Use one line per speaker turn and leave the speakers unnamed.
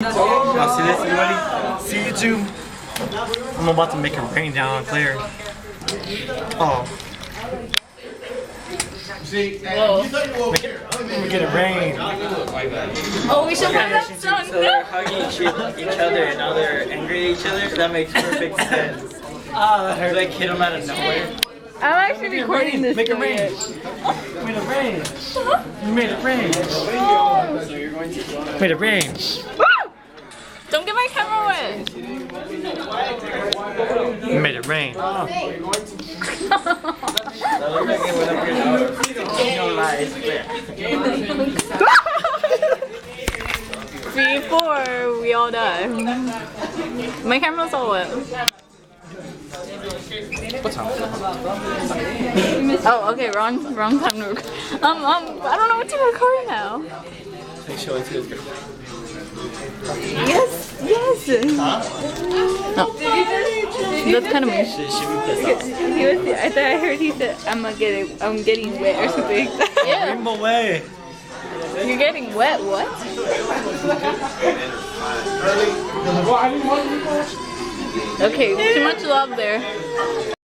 See this, everybody? See YouTube? I'm about to make it rain down on Claire. Oh. See, make it rain.
Oh, we should play that song.
So they're hugging each other and now they're angry at each other. That makes perfect sense. That like hit them out of nowhere.
I'm actually recording this.
Make it rain. Made it rain. You made it rain.
So you're going to.
Made it rain.
Don't get my camera wet.
You made it rain.
That looks like it went up your nose. No lies.
3, 4, we all done. My camera's all wet.
What's up?
Oh, okay, wrong time to record. I don't know what to record now.
Show it to his girl.
Yes.
Huh?
No. That's kind of mean.
She be pissed off.
I thought I heard he said, I'm getting wet or something.
Yeah.
Rainbow way.
You're getting wet, what? Okay, too much love there.